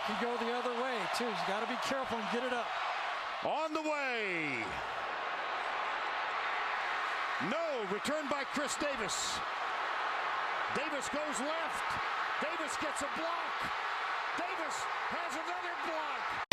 Can go the other way, too. He's got to be careful and get it up. On the way. No, return by Chris Davis. Davis goes left. Davis gets a block. Davis has another block.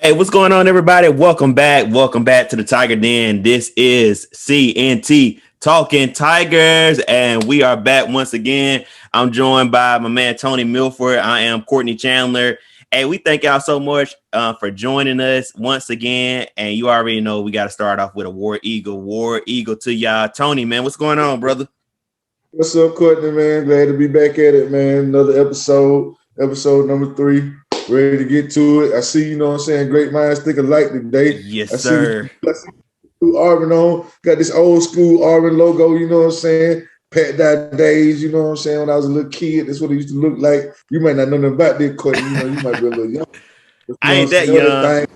Hey, what's going on, everybody? Welcome back. Welcome back to the Tiger Den. This is CNT Talking Tigers, and we are back once again. I'm joined by my man Tony Milford. I am Courtney Chandler. Hey, we thank y'all so much for joining us once again. And you already know we got to start off with a War Eagle to y'all. Tony, man, what's going on, brother? What's up, Courtney, man? Glad to be back at it, man. Another episode number 3. Ready to get to it. I see, you know what I'm saying, great minds think alike today. Yes, sir. I see Auburn on. Got this old school Auburn logo, you know what I'm saying? Pat Dye days, you know what I'm saying? When I was a little kid, that's what it used to look like. You might not know nothing about this, Courtney. You know, you might be a little young. I ain't that young.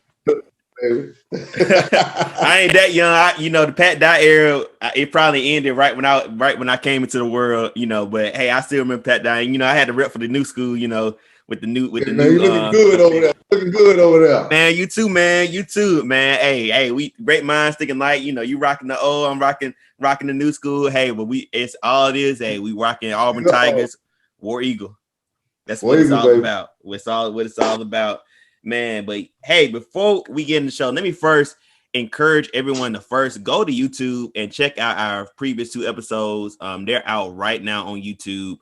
I ain't that young. The Pat Dye era, it probably ended right when I came into the world, but hey, I still remember Pat Dye. I had to rep for the new school, with the new you looking good over there. Looking good over there. Man, you too, man. Hey, we great minds thinking like, you rocking the old, I'm rocking the new school. Hey, but it's all it is. Hey, we rocking Auburn Tigers, War Eagle. That's what it's all about. What it's all about. Man, but hey, before we get in the show, let me first encourage everyone to first go to YouTube and check out our previous 2 episodes. They're out right now on YouTube.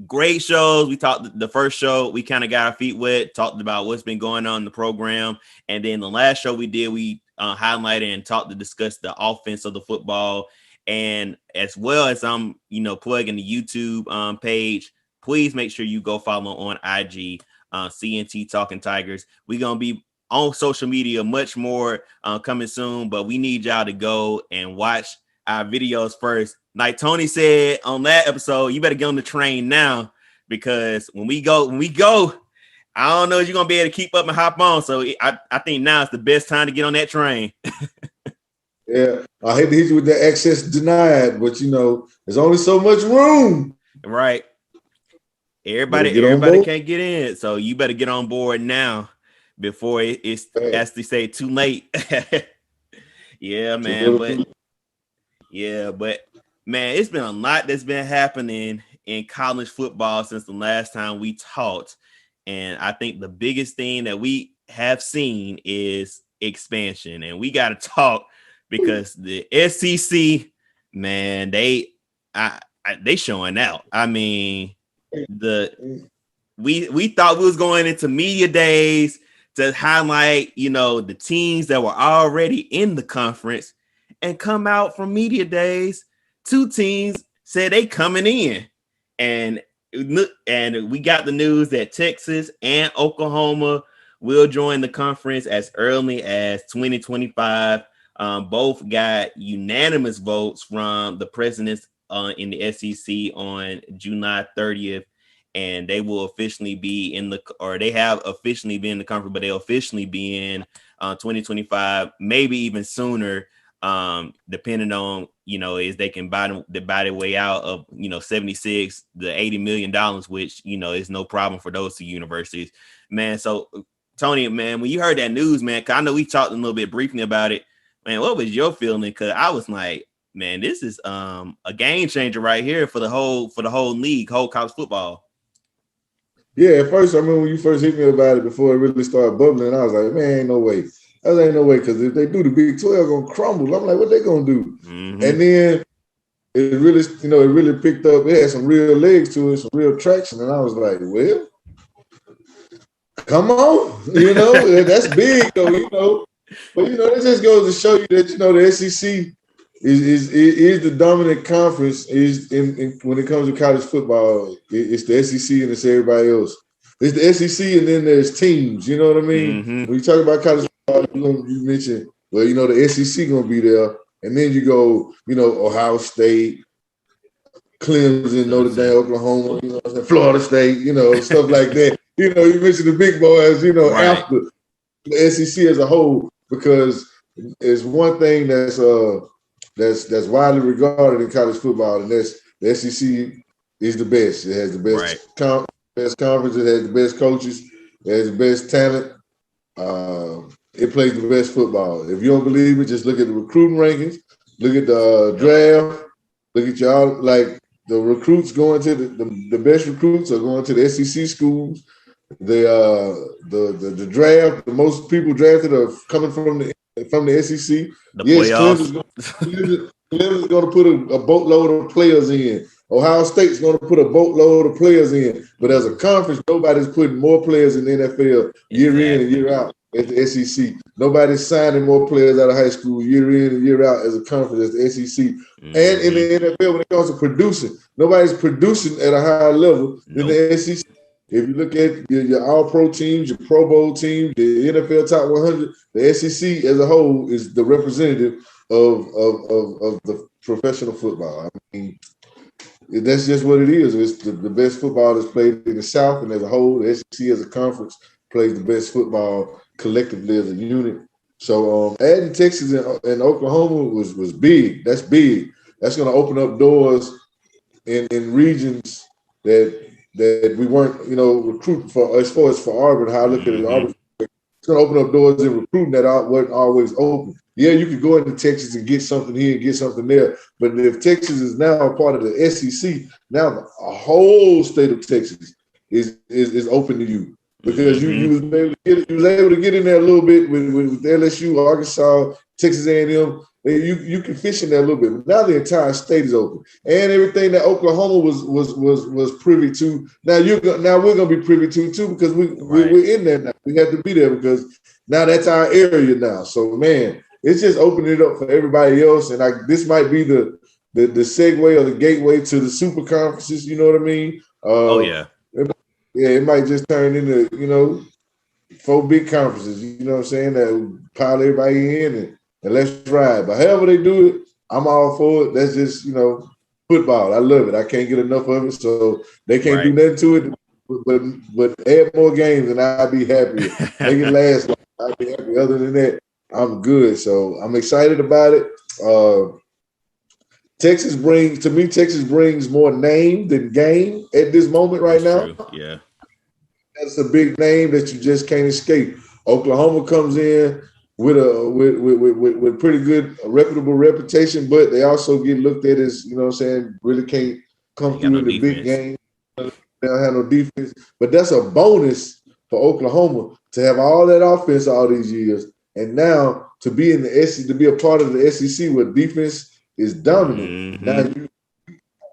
Great shows. We talked the first show, we kind of got our feet wet, talked about what's been going on in the program. And then the last show we did, we highlighted and discuss the offense of the football. And as well as I'm, plugging the YouTube page, please make sure you go follow on IG, CNT Talking Tigers. We're going to be on social media much more coming soon, but we need y'all to go and watch our videos first. Like Tony said on that episode, you better get on the train now, because when we go, I don't know if you're going to be able to keep up and hop on. So I think now is the best time to get on that train. Yeah, I hate to hit you with the access denied, but there's only so much room. Right. Everybody can't get in. So you better get on board now before it's, as they say, too late. Yeah, man. But man, it's been a lot that's been happening in college football since the last time we talked. And I think the biggest thing that we have seen is expansion. And we got to talk, because the SEC, man, they showing out. I mean, we thought we was going into media days to highlight, the teams that were already in the conference, and come out from media days, 2 teams said they coming in. And we got the news that Texas and Oklahoma will join the conference as early as 2025. Both got unanimous votes from the presidents in the SEC on July 30th, and they will officially be they have officially been in the conference, but they'll officially be in 2025, maybe even sooner, depending on, is they can buy their way out of, 76 the $80 million, which, is no problem for those two universities, man. So Tony, man, when you heard that news, man, cause I know we talked a little bit briefly about it, man, what was your feeling? Because I was like, man, this is a game changer right here for the whole league, whole college football. Yeah, at first, I remember when you first hit me about it before it really started bubbling, I was like, man, ain't no way. Ain't no way, because if they do, the Big 12 going to crumble. I'm like, what they going to do? Mm-hmm. And then it really picked up. It had some real legs to it, some real traction. And I was like, well, come on. That's big, though, But, it just goes to show you that, the SEC is the dominant conference when it comes to college football. It's the SEC and it's everybody else. It's the SEC and then there's teams. You know what I mean? Mm-hmm. When you talk about college football, you mentioned, well, the SEC going to be there. And then you go, Ohio State, Clemson, Notre Dame, Oklahoma, Florida State, stuff like that. You mentioned the big boys, right. After the SEC as a whole, because it's one thing that's widely regarded in college football, and that's the SEC is the best. It has the best, best conference. It has the best coaches. It has the best talent. It plays the best football. If you don't believe it, just look at the recruiting rankings. Look at the draft. Look at y'all. Like the recruits going to the best recruits are going to the SEC schools. The draft. The most people drafted are coming from the SEC. The playoffs. Clemson's going to put a boatload of players in. Ohio State's going to put a boatload of players in. But as a conference, nobody's putting more players in the NFL year in and year out as the SEC. Nobody's signing more players out of high school year in and year out as a conference as the SEC. Mm-hmm. And in the NFL, when it comes to producing, nobody's producing at a higher level than the SEC. If you look at your all-pro teams, your Pro Bowl team, the NFL Top 100, the SEC as a whole is the representative of the professional football. I mean, that's just what it is. It's the best football that's played in the South, and as a whole, the SEC as a conference plays the best football collectively as a unit. So adding Texas and Oklahoma was big. That's big. That's going to open up doors in regions that we weren't, recruiting for. As far as for Auburn, how I look at it, Auburn, it's going to open up doors in recruiting that weren't always open. Yeah, you could go into Texas and get something here and get something there. But if Texas is now a part of the SEC, now a whole state of Texas is open to you. Because you was able to get in there a little bit with LSU, Arkansas, Texas A&M. You can fish in there a little bit. But now the entire state is open. And everything that Oklahoma was privy to, now we're gonna be privy to too, because we're in there now. We have to be there because now that's our area now. So man, it's just opening it up for everybody else. And this might be the segue or the gateway to the super conferences, you know what I mean? It might just turn into, 4 big conferences, you know what I'm saying, that pile everybody in and let's ride. But however they do it, I'm all for it. That's just, football. I love it. I can't get enough of it, so they can't do nothing to it. But add more games and I'll be happy. Make it last long. I'll be happy. Other than that, I'm good. So I'm excited about it. Texas brings more name than game at this moment right now. True. Yeah. That's a big name that you just can't escape. Oklahoma comes in with pretty good, reputable reputation, but they also get looked at as, really can't come through in the big game. They don't have no defense. But that's a bonus for Oklahoma to have all that offense all these years. And now to be in the SEC, to be a part of the SEC where defense is dominant. Mm-hmm. Now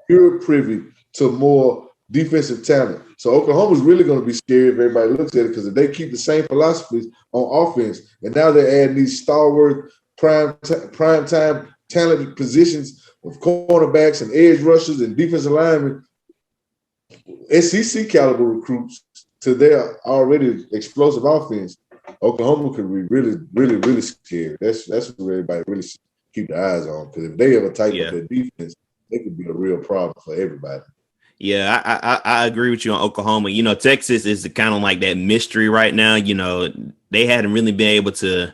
you're privy to more defensive talent. So Oklahoma's really going to be scared if everybody looks at it, because if they keep the same philosophies on offense, and now they're adding these stalwart prime time talented positions of cornerbacks and edge rushers and defensive linemen, SEC caliber recruits to their already explosive offense, Oklahoma could be really, really, really scary. That's what everybody really keep their eyes on. Because if they ever tighten up their defense, they could be a real problem for everybody. Yeah, I agree with you on Oklahoma. You know, Texas is kind of like that mystery right now. You know, they hadn't really been able to,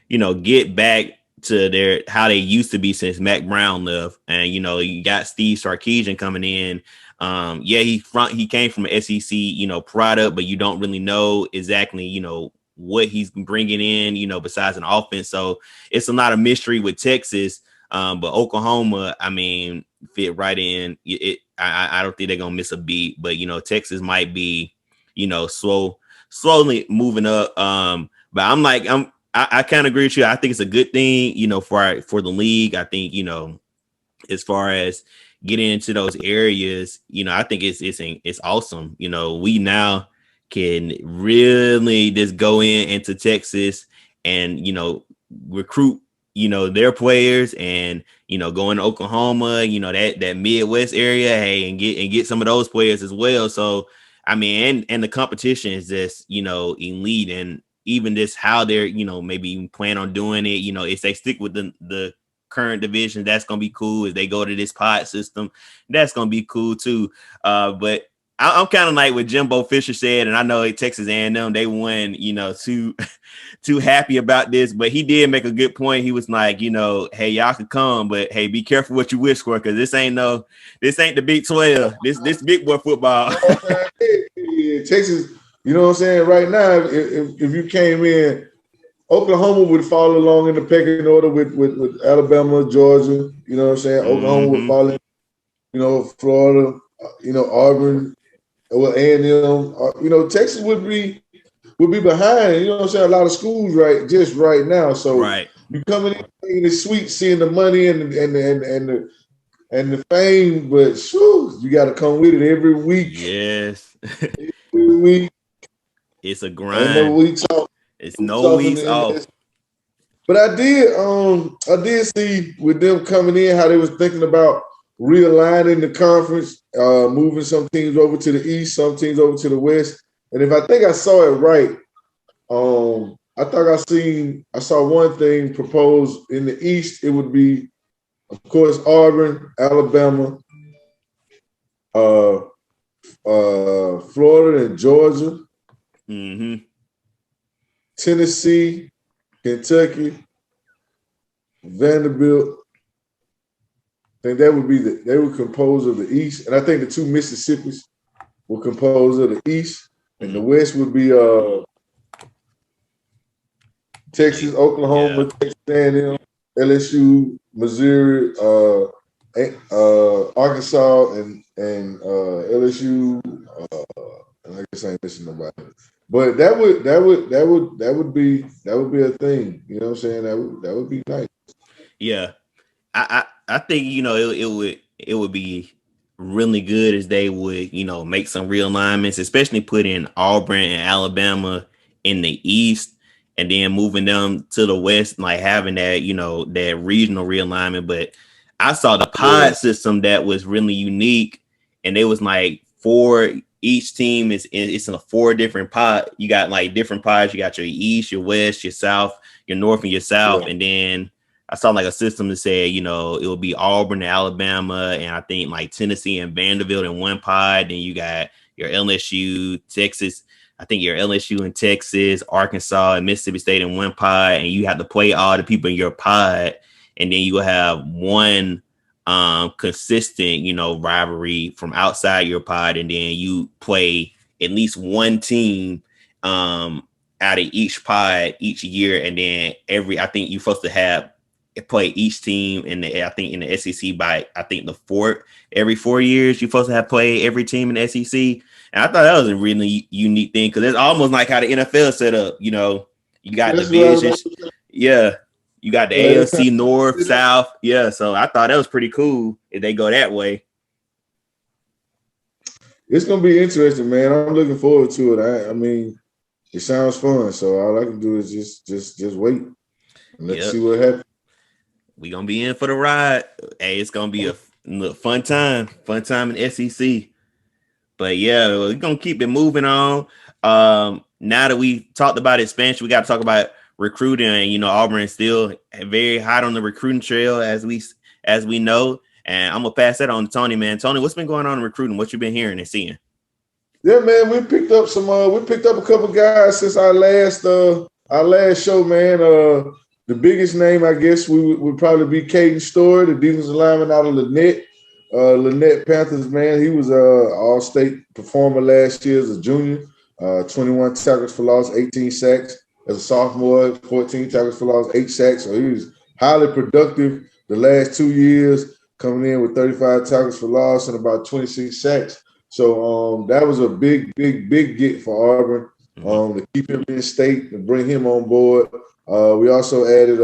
you know, get back to their how they used to be since Mac Brown left. And, you know, you got Steve Sarkisian coming in. He came from an SEC, you know, product, but you don't really know exactly, you know, what he's bringing in, you know, besides an offense. So it's a lot of mystery with Texas. But Oklahoma, I mean, fit right in. I don't think they're gonna miss a beat. But you know, Texas might be, you know, slowly moving up. But I kind of agree with you. I think it's a good thing, you know, for the league. I think, you know, as far as getting into those areas, you know, I think it's awesome. You know, we now can really just go into Texas and, you know, recruit, you know, their players and, you know, going to Oklahoma, you know, that Midwest area, hey, and get some of those players as well. So, I mean, and the competition is just, you know, elite, and even just how they're, you know, maybe even plan on doing it, you know, if they stick with the current division, that's going to be cool. If they go to this pod system, that's going to be cool too. But I'm kind of like what Jimbo Fisher said, and I know Texas A&M, they won, you know, too happy about this, but he did make a good point. He was like, you know, hey, y'all can come, but hey, be careful what you wish for, because this ain't the Big 12. This big boy football. Texas, you know what I'm saying? Right now, if you came in, Oklahoma would follow along in the pecking order with Alabama, Georgia. You know what I'm saying? Oklahoma would follow in, you know, Florida, you know, Auburn, well, A&M. You know, Texas would be behind. You know what I'm saying? A lot of schools right now. So you coming in the sweet, seeing the money and the fame, but you got to come with it every week. Yes, every week. It's a grind. Ain't no weeks off. It's no weeks off. But I did see with them coming in how they was thinking about realigning the conference, moving some teams over to the East, some teams over to the West. And if I think I saw it right, I thought I saw one thing proposed in the East. It would be, of course, Auburn, Alabama, Florida, and Georgia. Mm-hmm. Tennessee, Kentucky, Vanderbilt. I think that would be they would compose of the East, and I think the two Mississippis will compose of the East, and the West would be Texas, Oklahoma, Texas A&M, LSU, Missouri, Arkansas, and LSU. And I guess I ain't missing nobody. But that would be a thing. You know what I'm saying? That would be nice. Yeah, I think, you know, it would be really good as they would, you know, make some realignments, especially putting Auburn and Alabama in the East and then moving them to the West, like having that, you know, that regional realignment. But I saw the pod system that was really unique, and it was like each team it's in a 4 different pod. You got like different pods. You got your East, your West, your South, your North, and your South. And then I saw like a system that said, you know, it would be Auburn, Alabama, and I think like Tennessee and Vanderbilt in one pod. Then you got your LSU, Texas. I think your LSU in Texas, Arkansas, and Mississippi State in one pod, and you have to play all the people in your pod, and then you will have one consistent, you know, rivalry from outside your pod, and then you play at least one team out of each pod each year, and then I think you're supposed to play each team in the SEC by every 4 years you're supposed to have played every team in the SEC. And I thought that was a really unique thing, because it's almost like how the NFL set up. You know, you got divisions. Yeah. You got the AFC North, South. Yeah. So I thought that was pretty cool if they go that way. It's going to be interesting, man. I'm looking forward to it. I mean, it sounds fun. So all I can do is just wait. And let's see what happens. We're going to be in for the ride. Hey, it's going to be a fun time in SEC. But yeah, we're gonna keep it moving on. Now that we talked about expansion, we got to talk about recruiting. And Auburn is still very hot on the recruiting trail, as we know. And I'm gonna pass that on to Tony, man. Tony, what's been going on in recruiting? What you been hearing and seeing? Yeah, man, we picked up a couple guys since our last show, man. The biggest name, I guess, would probably be Caden Story, the defensive lineman out of Lynette Panthers, man. He was a all-state performer last year as a junior. 21 tackles for loss, 18 sacks. As a sophomore, 14 tackles for loss, 8 sacks. So he was highly productive the last 2 years, coming in with 35 tackles for loss and about 26 sacks. So that was a big get for Auburn to keep him in state and bring him on board. We also added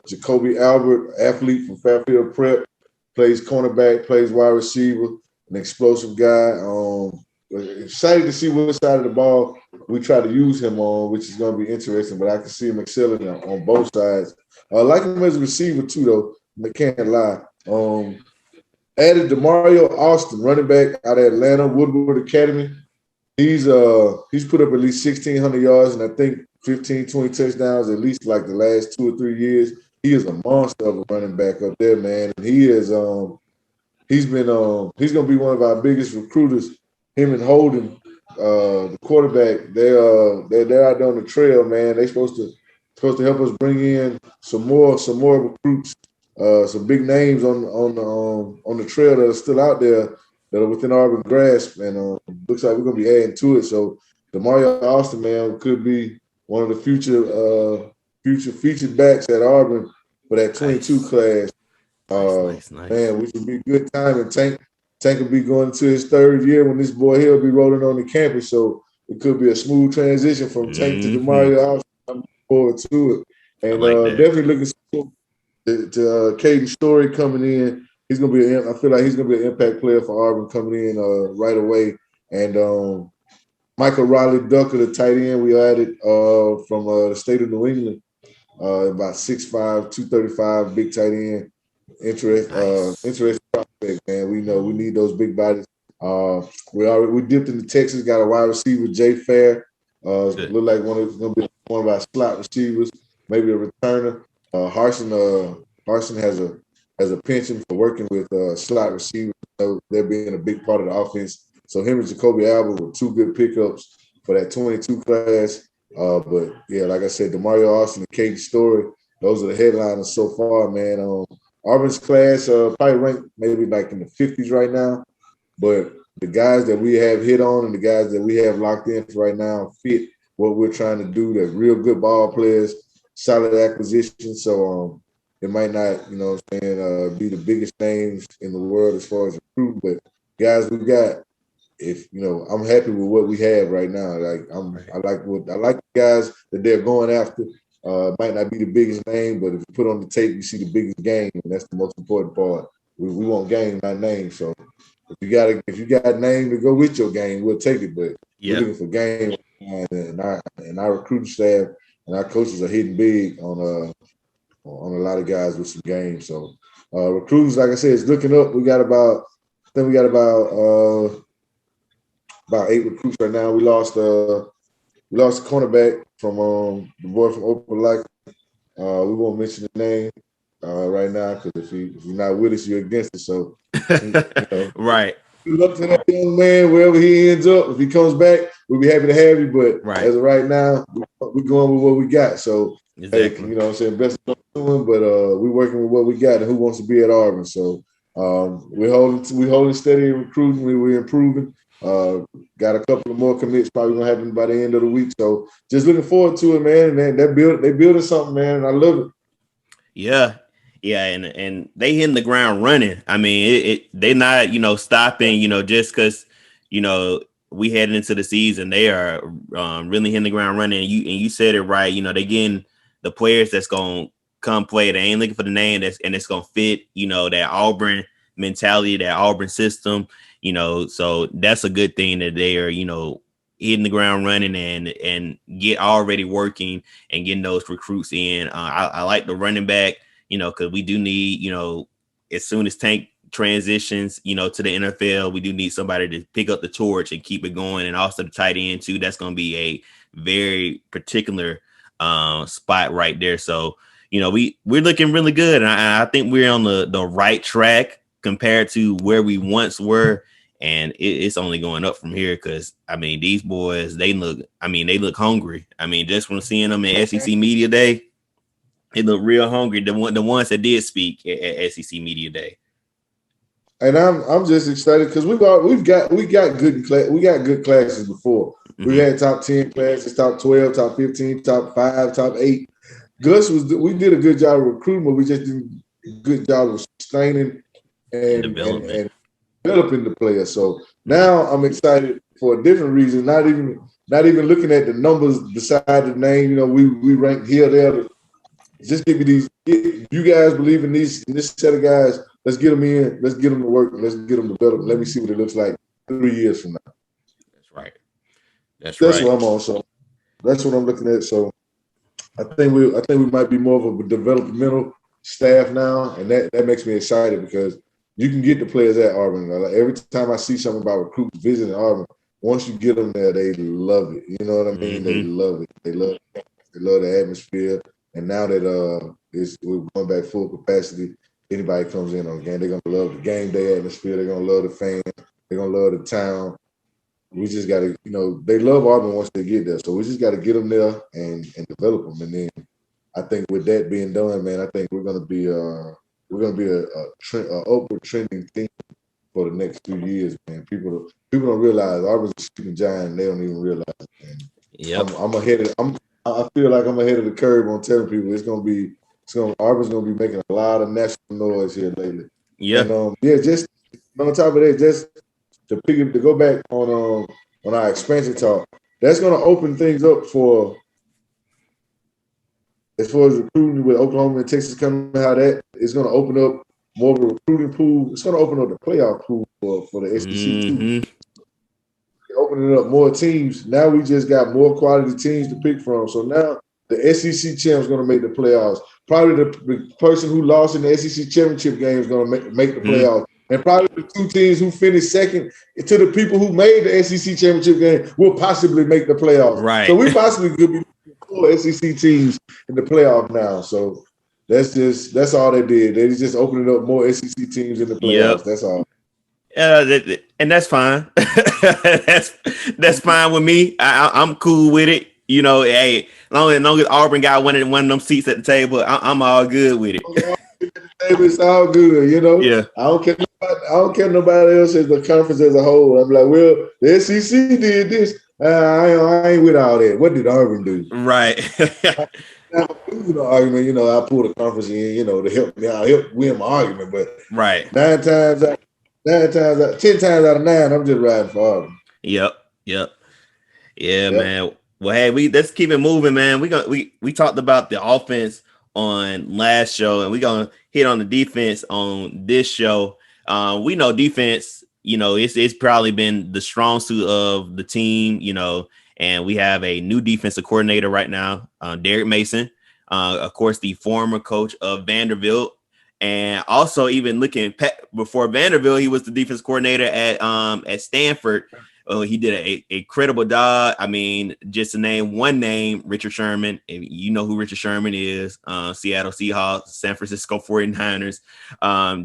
Jacoby Albert, athlete from Fairfield Prep, plays cornerback, plays wide receiver, an explosive guy. Excited to see what side of the ball we try to use him on, which is going to be interesting, but I can see him excelling on both sides. I like him as a receiver too, though. I can't lie. Added Demario Austin, running back out of Atlanta, Woodward Academy. He's put up at least 1,600 yards and I think 15, 20 touchdowns at least like the last 2 or 3 years. He is a monster of a running back up there, man. And he's going to be one of our biggest recruiters. Him and Holden, the quarterback, they're out there on the trail, man. They're supposed to help us bring in some more recruits. Some big names on the trail that are still out there that are within Auburn grasp, and looks like we're gonna be adding to it. So Demario Austin, man, could be one of the future featured backs at Auburn for that 22 class. Nice. Man, which would be good time. And Tank will be going to his 3rd year when this boy here will be rolling on the campus. So it could be a smooth transition from Tank to Demario Austin. I'm looking forward to it, and definitely looking forward to Caden Story coming in. I feel like he's gonna be an impact player for Auburn coming in right away. And Michael Riley Ducker, the tight end we added from the state of New England, about 6'5", 235, big tight end. Interesting prospect, man. We know we need those big bodies. We dipped into Texas, got a wide receiver, Jay Fair. Look like gonna be one of our slot receivers, maybe a returner. Harsin has a penchant for working with slot receivers. They're being a big part of the offense. So him and Jacoby Albert were 2 good pickups for that 22 class. But yeah, like I said, Demario Austin and Caden Story, those are the headliners so far, man. Auburn's class probably ranked maybe like in the 50s right now. But the guys that we have hit on and the guys that we have locked in for right now fit what we're trying to do. They're real good ball players, solid acquisition. So it might not, be the biggest names in the world as far as recruiting, but guys we got, I'm happy with what we have right now. I like the guys that they're going after. Might not be the biggest name, but if you put on the tape, you see the biggest game, and that's the most important part. We want game, not name. So if you got name to go with your game, we'll take it. But we're looking for game, and our recruiting staff and our coaches are hitting big on a lot of guys with some game. So recruiting, like I said, is looking up. We got about 8 recruits right now. We lost a cornerback from the boy from Opelika. We won't mention the name right now because if you're not with us, you're against it. So right. Good luck to that young man wherever he ends up. If he comes back, we'll be happy to have you. But as of right now, we're going with what we got. So exactly. Hey, I'm saying best of luck to him, but we're working with what we got and who wants to be at Auburn. So we're holding steady in recruiting. We're improving. Got a couple of more commits probably gonna happen by the end of the week. So just looking forward to it, man. And they're building something, man. And I love it. Yeah, and they hitting the ground running. I mean, they're not stopping. Just because we heading into the season, they are really hitting the ground running. And you said it right. They getting the players that's gonna come play. They ain't looking for the name it's gonna fit. That Auburn mentality, that Auburn system. So that's a good thing that they are, hitting the ground running and get already working and getting those recruits in. I like the running back, because we do need, as soon as Tank transitions, you know, to the NFL. We do need somebody to pick up the torch and keep it going, and also the tight end too. That's going to be a very particular spot right there. So, you know, we're looking really good, and I think we're on the right track compared to where we once were, and it's only going up from here. Because I mean, these boys, they look hungry. I mean, just from seeing them at SEC Media Day, they look real hungry. The ones that did speak at SEC Media Day. And I'm just excited because we got good classes before. Mm-hmm. We had top 10 classes, top 12, top 15, top 5, top 8. We did a good job of recruiting, but we just did a good job of sustaining and developing the players. So now I'm excited for a different reason. Not even looking at the numbers beside the name. You know, we rank here, there. Just give me these. If you guys believe in this set of guys, let's get them in. Let's get them to work. Let's get them developed. Let me see what it looks like 3 years from now. That's right. That's what I'm on. So that's what I'm looking at. So I think we might be more of a developmental staff now, and that makes me excited because you can get the players at Auburn. Like every time I see something about recruits visiting Auburn, once you get them there, they love it. You know what I mean? Mm-hmm. They love it. They love the atmosphere. And now that we're going back full capacity, anybody comes in on the game, they're gonna love the game day atmosphere. They're gonna love the fans. They're gonna love the town. We just gotta, you know, they love Auburn once they get there. So we just gotta get them there and develop them. And then I think with that being done, man, I think we're gonna be a upward trending thing for the next 2 years, man. People don't realize Auburn's a sleeping giant. And they don't even realize it. And yep. I feel like I'm ahead of the curve on telling people Auburn's gonna be making a lot of national noise here lately. Yeah. And just on top of that, just to go back on our expansion talk, that's gonna open things up for as far as recruiting with Oklahoma and Texas coming out. That is gonna open up more of a recruiting pool. It's gonna open up the playoff pool for the SEC too. Opening up more teams. Now we just got more quality teams to pick from. So now the SEC champ is going to make the playoffs. Probably the person who lost in the SEC championship game is going to make the playoffs. And probably the 2 teams who finished second to the people who made the SEC championship game will possibly make the playoffs. Right. So we possibly could be 4 SEC teams in the playoff now. So that's all they did. They just opening up more SEC teams in the playoffs. Yep. That's all. And that's fine. that's fine with me. I'm cool with it. You know, hey, as long as Auburn got one of them seats at the table, I'm all good with it. It's all good, you know. Yeah. I don't care nobody else as the conference as a whole. I'm like, well, the SEC did this. I ain't with all that. What did Auburn do? Right. Argument, you know, I pulled the conference in, you know, to help me out, help win my argument. But right, 10 times out of 9, I'm just riding for Auburn. Yep. Yeah, man. Well, hey, let's keep it moving, man. We talked about the offense on last show, and we're gonna hit on the defense on this show. We know defense, you know, it's probably been the strong suit of the team, you know, and we have a new defensive coordinator right now, Derek Mason, of course, the former coach of Vanderbilt. And also, even looking before Vanderbilt, he was the defense coordinator at Stanford. He did a incredible job. I mean, just to name one name, Richard Sherman. You know who Richard Sherman is, Seattle Seahawks, San Francisco 49ers.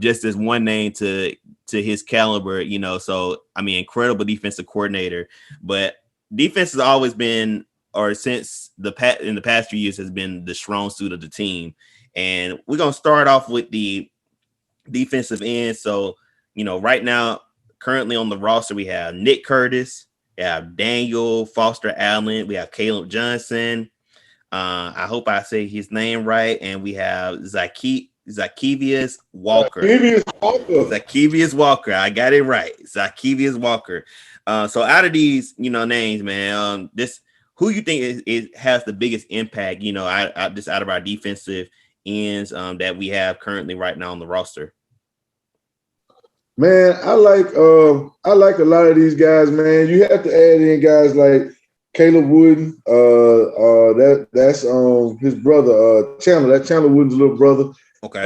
Just as one name to his caliber, you know. So, I mean, incredible defensive coordinator. But defense has always been, or since in the past few years, has been the strong suit of the team. And we're going to start off with the defensive end. So, you know, right now, currently on the roster, we have Nick Curtis, we have Daniel Foster Allen, we have Caleb Johnson. I hope I say his name right. And we have Zacchaeus Walker. Zacchaeus Walker. I got it right. Zacchaeus Walker. So out of these, you know, names, man, who you think has the biggest impact, you know, out of our defensive ends that we have currently right now on the roster? Man, I like a lot of these guys, man. You have to add in guys like Caleb Wooden. That's his brother, Chandler. That's Chandler Wooden's little brother. Okay.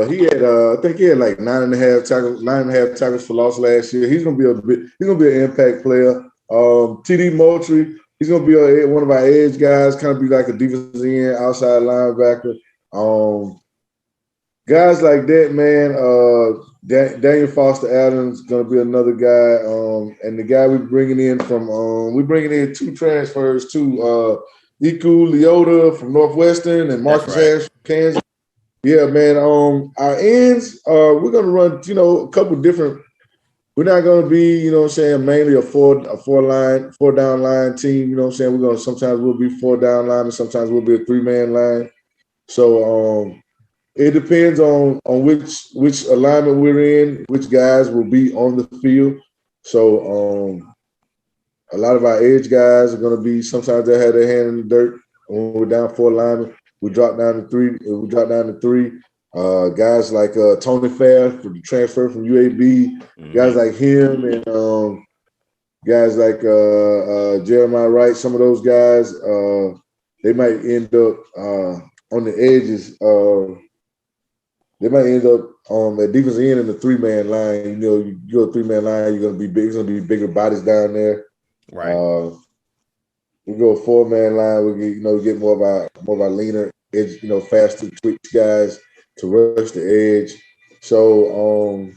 He had I think he had like 9.5 tackles for loss last year. He's gonna be an impact player. TD Moultrie, he's gonna be one of our edge guys, kind of be like a defensive end, outside linebacker. Guys like that, man. Daniel Foster Adams gonna be another guy. And the guy we're bringing in 2 transfers too. Iku Leota from Northwestern and Marcus Ash from Kansas. Yeah, man. Our ends, we're gonna run, a couple different. We're not gonna be, mainly a four down line team. Sometimes we'll be 4 down line, and sometimes we'll be a 3-man line. So it depends on which alignment we're in, which guys will be on the field. So a lot of our edge guys are going to be, sometimes they have their hand in the dirt. When we're down 4 linemen, we drop down to 3. Guys like Tony Fair for the transfer from UAB, guys like him, and guys like Jeremiah Wright. Some of those guys, they might end up on the edges. They might end up at defensive end in the 3-man line. You go 3-man line, you're gonna be big. It's gonna be bigger bodies down there. Right. We go a 4-man line. We get more of our leaner edge, faster twitch guys to rush the edge. So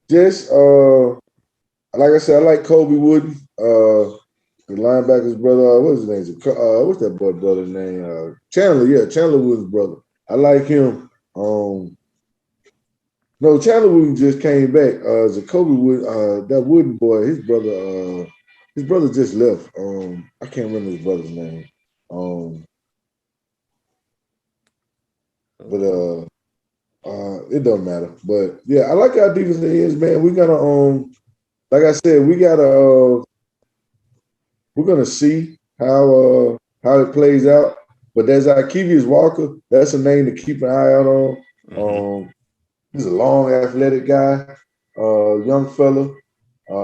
just like I said, I like Kobe Wooden, the linebacker's brother. What's his name? What's that brother's name? Chandler. Yeah, Chandler Wooden's brother. I like him. No, Chandler Wooden just came back. Jacoby Wood, that Wooden boy, his brother just left. I can't remember his brother's name. But it don't matter. But yeah, I like our defense is, man. We gotta like I said, we're gonna see how it plays out. But there's Arkevius Walker. That's a name to keep an eye out on. He's a long, athletic guy, young fella.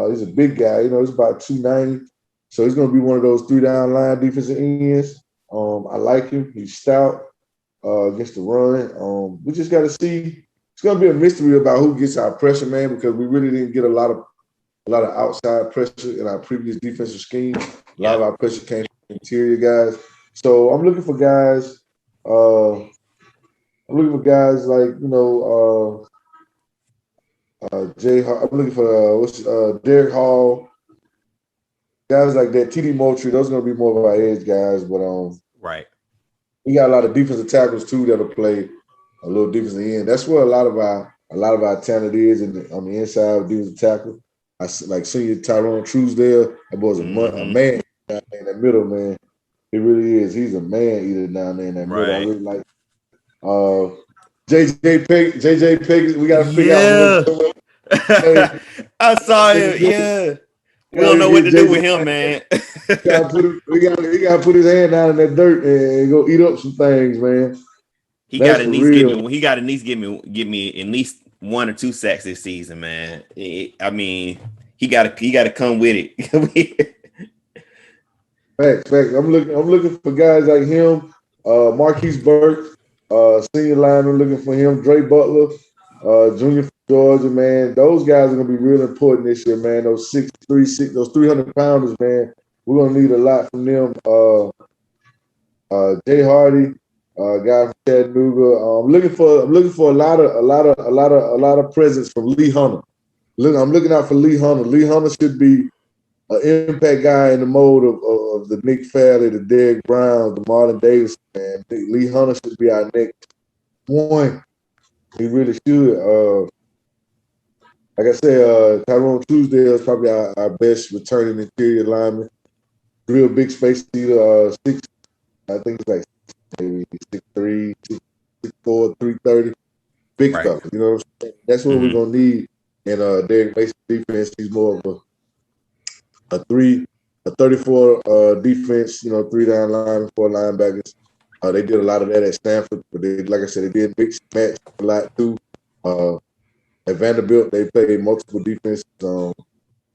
He's a big guy. He's about 290. So he's going to be one of those 3-down line defensive ends. I like him. He's stout against the run. We just got to see. It's going to be a mystery about who gets our pressure, man, because we really didn't get a lot of outside pressure in our previous defensive scheme. A lot of our pressure came from interior guys. So I'm looking for guys. I'm looking for guys like, I'm looking for Derek Hall, guys like that. TD Moultrie, those are going to be more of our edge guys. But right, we got a lot of defensive tackles too that'll play a little defensive end. That's where a lot of our talent is on the inside of defensive tackle. I like senior Tyrone Truesdale. That boy's a man down there in that middle, man. He really is. He's a man eater down there in that middle. I really like. JJ Pickens, we gotta figure out. I saw him. Yeah, we don't know what to do with him, man. We gotta put his hand down in that dirt and go eat up some things, man. He got at least give me at least 1 or 2 sacks this season, man. I mean, he got to come with it. Facts. I'm looking for guys like him, Marquise Burke. Senior lineman, looking for him. Dre Butler, junior from Georgia, man. Those guys are gonna be real important this year, man. Those 6'3", those 300-pounders, man. We're gonna need a lot from them. Jay Hardy, guy from Chattanooga. I'm looking for a lot of presence from Lee Hunter. I'm looking out for Lee Hunter. Lee Hunter should be an impact guy in the mode of the Nick Fairley, the Derek Brown, the Marlon Davis, man. Lee Hunter should be our next one. He really should. Like I said, Tyrone Truesdale is probably our best returning interior lineman. Real big space eater. I think it's like maybe 6'3", 6'4", 330. Big stuff. You know what I'm saying? That's what we're gonna need in Derek Mason defense. He's more of a 34 defense, 3-down line, 4 linebackers. They did a lot of that at Stanford, but like I said, they did mix match a lot too. At Vanderbilt, they played multiple defenses,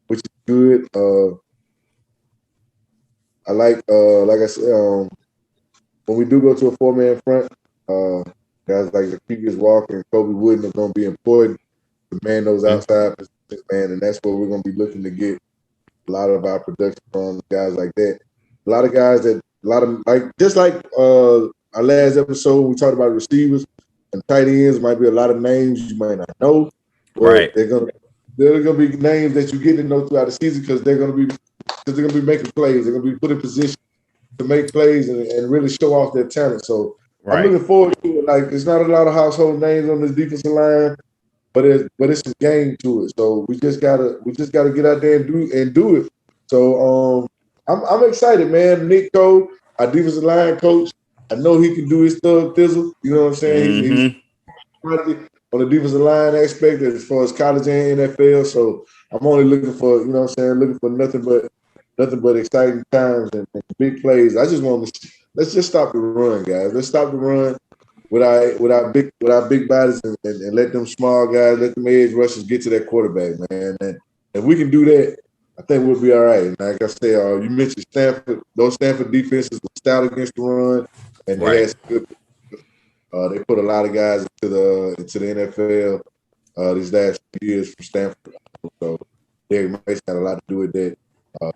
which is good. I like I said, when we do go to a 4-man front, Guys like Lakevious Walker and Kobe Wooden are going to be important to man those outside positions, man, and that's where we're going to be looking to get a lot of our production from guys like that. A lot of guys that just like our last episode, we talked about receivers and tight ends. Might be a lot of names you might not know, but right? They're gonna be names that you get to know throughout the season because they're gonna be making plays. They're gonna be put in position to make plays and really show off their talent. So I'm looking forward to it. Like, it's not a lot of household names on this defensive line, but it's a game to it. So we just gotta get out there and do it. So I'm excited, man. Nick Cole, our defensive line coach, I know he can do his thug thizzle. You know what I'm saying? He's on the defensive line aspect as far as college and NFL. So I'm only looking for, you know what I'm saying, looking for nothing but exciting times and big plays. I just want to let's just stop the run, guys. Let's stop the run with our big bodies and let them small guys, let them edge rushers get to that quarterback, man. And if we can do that, I think we'll be all right. Like I said, you mentioned Stanford. Those Stanford defenses were stout against the run, and they had good. They put a lot of guys into the NFL these last few years from Stanford. So Derek Mason had a lot to do with that.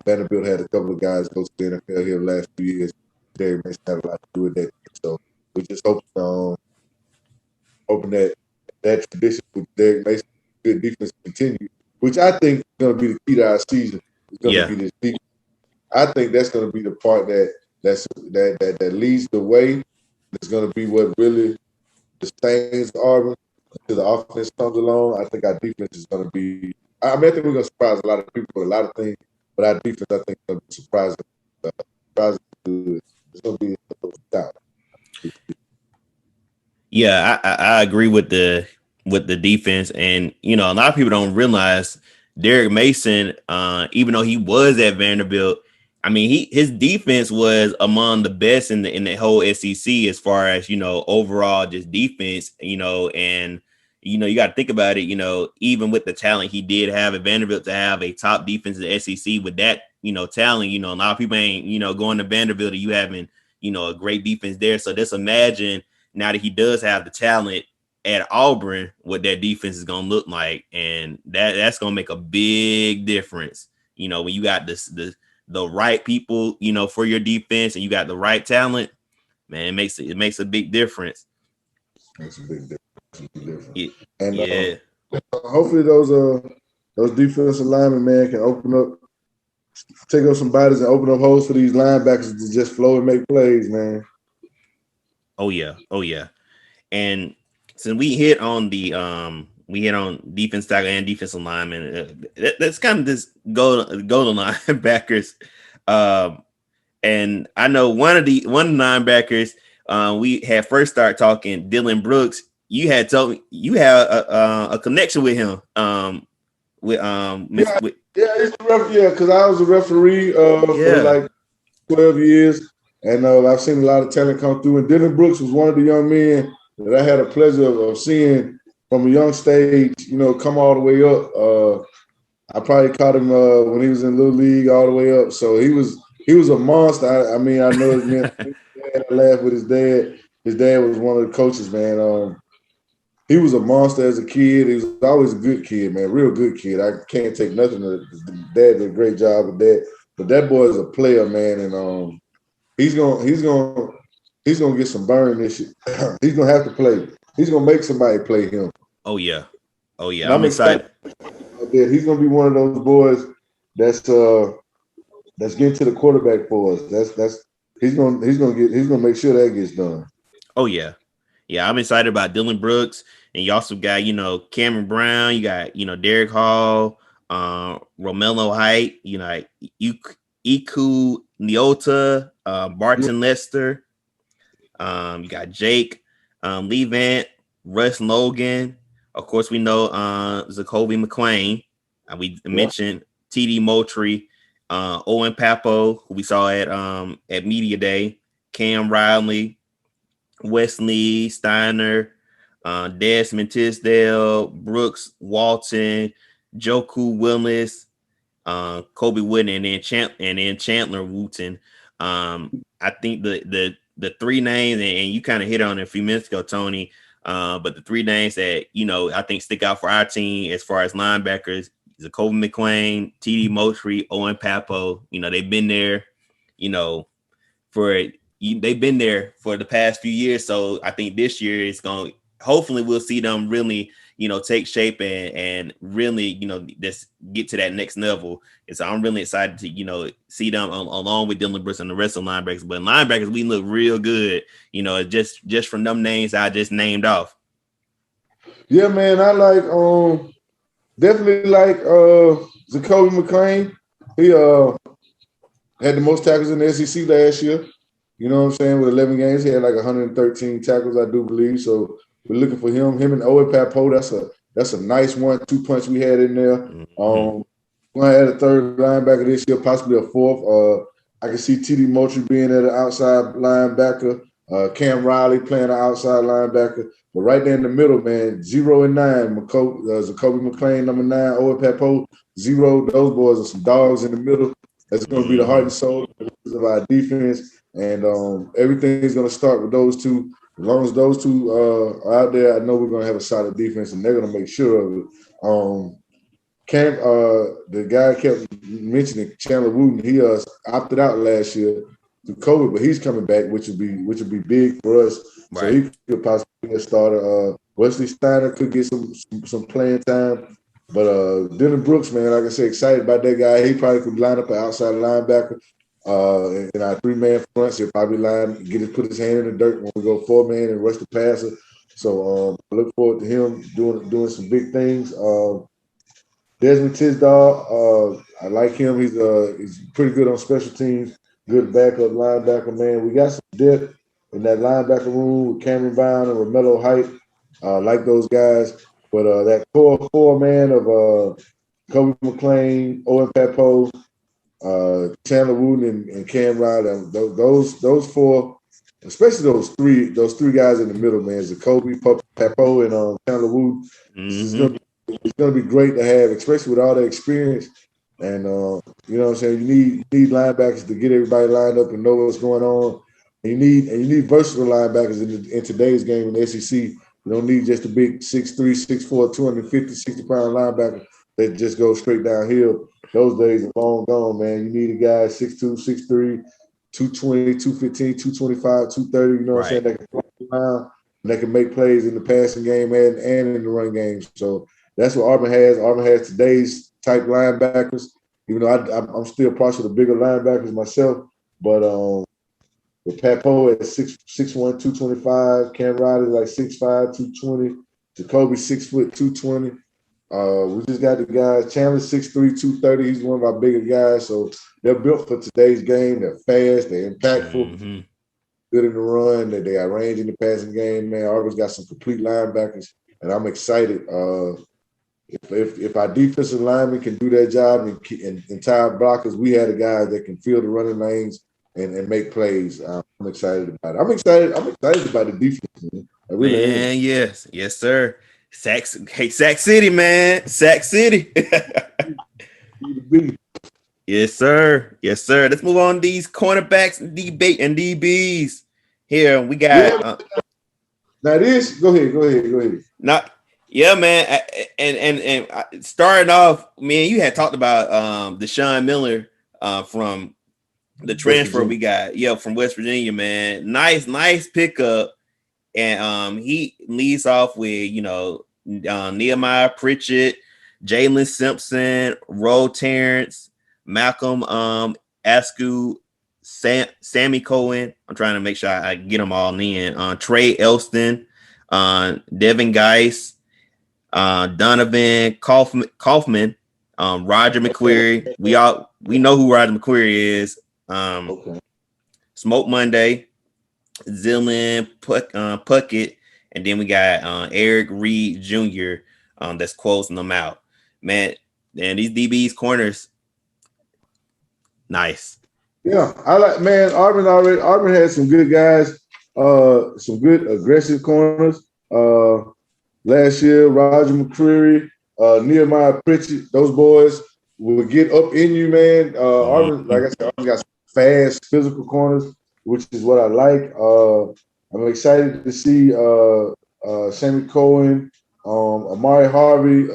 Vanderbilt had a couple of guys go to the NFL here the last few years. Derek Mason had a lot to do with that. So we just hope that tradition with Derek Mason, good defense, continue, which I think is going to be the key to our season. It's going to be this defense. I think that's going to be the part that leads the way. It's going to be what really sustains Auburn until the offense comes along. I think our defense is going to be. I think we're going to surprise a lot of people with a lot of things, but our defense, I think, is going to be surprising. It's going to be a stout. Yeah, I agree with the defense, and a lot of people don't realize Derek Mason, even though he was at Vanderbilt, I mean his defense was among the best in the whole SEC as far as overall just defense, and you got to think about it, even with the talent he did have at Vanderbilt to have a top defense in the SEC with that talent, a lot of people ain't going to Vanderbilt and you having a great defense there. So just imagine now that he does have the talent at Auburn, what that defense is going to look like. And that's going to make a big difference. When you got the right people, for your defense and you got the right talent, man, it makes a big difference. Makes a big difference. Yeah. And hopefully those defensive linemen, man, can open up, take up some bodies and open up holes for these linebackers to just flow and make plays, man. Oh yeah. And since we hit on defense tackle and defensive lineman, let's kind of just go to linebackers. And I know one of the linebackers we had first started talking, Dylan Brooks. You had told me you have a connection with him. Because I was a referee for like 12 years. And I've seen a lot of talent come through. And Dylan Brooks was one of the young men that I had a pleasure of seeing from a young stage, come all the way up. I probably caught him when he was in Little League all the way up. So he was a monster. I know his man. I laughed with his dad. His dad was one of the coaches, man. He was a monster as a kid. He was always a good kid, man, real good kid. I can't take nothing. Dad did a great job with that. But that boy is a player, man, and he's gonna get some burn this year. He's gonna have to play. He's gonna make somebody play him. Oh yeah. I'm excited. He's gonna be one of those boys that's getting to the quarterback for us. He's gonna make sure that gets done. Oh yeah. Yeah, I'm excited about Dylan Brooks, and you also got Cameron Brown. You got Derek Hall, Romello Height. Iku Nyota, Barton Lester. You got Jake Levant, Russ Logan. Of course, we know Zacoby McClain. We mentioned TD Moultrie, Owen Papo, who we saw at Media Day, Cam Riley, Wesley Steiner, Desmond Tisdale, Brooks Walton, Joku Willis, Kobe Wooden, and then Chandler Wooten. I think the three names, and you kind of hit on it a few minutes ago, Tony. But the three names that, I think stick out for our team as far as linebackers, Zakoby McClain, TD Moultrie, Owen Papo. They've been there, they've been there for the past few years. So I think this year hopefully we'll see them really, take shape and really, just get to that next level. And so I'm really excited to, see them along with Dylan Brooks and the rest of the linebackers. But linebackers, we look real good, just from them names I just named off. Yeah, man, I definitely like Zakoby McClain. He had the most tackles in the SEC last year. You know what I'm saying? With 11 games, he had like 113 tackles, I do believe. So we're looking for him. Him and Owen Papo, that's a nice 1-2 punch we had in there. Mm-hmm. We're going to add a third linebacker this year, possibly a fourth. I can see TD Moultrie being at an outside linebacker. Cam Riley playing an outside linebacker. But right there in the middle, man, 0 and 9. Zakoby McClain, number 9. Owen Papo, 0. Those boys are some dogs in the middle. That's going to be the heart and soul of our defense. And everything's going to start with those two. As long as those two are out there, I know we're going to have a solid defense, and they're going to make sure of it. The guy kept mentioning Chandler Wooten. He opted out last year through COVID, but he's coming back, which would be big for us. Right. So he could possibly be a starter. Wesley Steiner could get some playing time. But Dylan Brooks, man, like I said, excited about that guy. He probably could line up an outside linebacker. In our 3-man fronts, he'll probably put his hand in the dirt when we go 4-man and rush the passer. So I look forward to him doing some big things. Desmond Tisdall, I like him. He's pretty good on special teams. Good backup linebacker, man. We got some depth in that linebacker room with Cameron Brown and Romello Height. Like those guys. But that core 4, man, of Zakoby McClain, Owen Papo, Chandler Wooten and Cam Riley, those 4, especially those three guys in the middle, man, Zakoby, Papo, and Chandler Wooten. Mm-hmm. It's gonna be great to have, especially with all that experience. And you know what I'm saying, you need linebackers to get everybody lined up and know what's going on. And you need versatile linebackers in today's game in the SEC. You don't need just a big 6'3", 6'4", 250, 60-pound linebacker that just goes straight downhill. Those days are long gone, man. You need a guy 6'2", 6'3", 220, 215, 225, 230, you know what I'm saying, that can fly around and that can make plays in the passing game and in the run game. So that's what Auburn has. Auburn has today's type linebackers, even though I'm still partial to bigger linebackers myself. But with Papo at 6'1", 225, Cam Riley like 6'5", 220, Zakoby 6 foot 220. We just got the guys. Chandler 6'3", 230. He's one of our bigger guys. So they're built for today's game. They're fast. They're impactful. Good in the run. They got range in the passing game. Man, Auburn's got some complete linebackers, and I'm excited. If our defensive linemen can do their job and tie blockers, we had the guys that can fill the running lanes and make plays. I'm excited about it. I'm excited about the defense, man. I really am. Yes, sir. Sac City, man. Sac City. Yes, sir. Let's move on to these cornerbacks and DBs. Here we got. Now this, go ahead. Yeah, man. And starting off, man, you had talked about Deshaun Miller from the transfer we got, from West Virginia, man. Nice pickup. And he leads off with, Nehemiah Pritchett, Jalen Simpson, Roe Terrence, Malcolm Askew, Sammy Cohen. I'm trying to make sure I get them all in. Trey Elston, Devin Geis, Donovan Kaufman, Roger McQuarrie. We know who Roger McQuarrie is. Smoke Monday, Zillan Puckett, and then we got Eric Reed Jr. That's closing them out. Man, and these DBs corners, nice. Yeah, Auburn had some good guys, some good aggressive corners. Last year, Roger McQuarrie, Nehemiah Pritchett, those boys will get up in you, man. Auburn, like I said, Auburn got some fast, physical corners, which is what I like. I'm excited to see Sammy Cohen, Amari Harvey,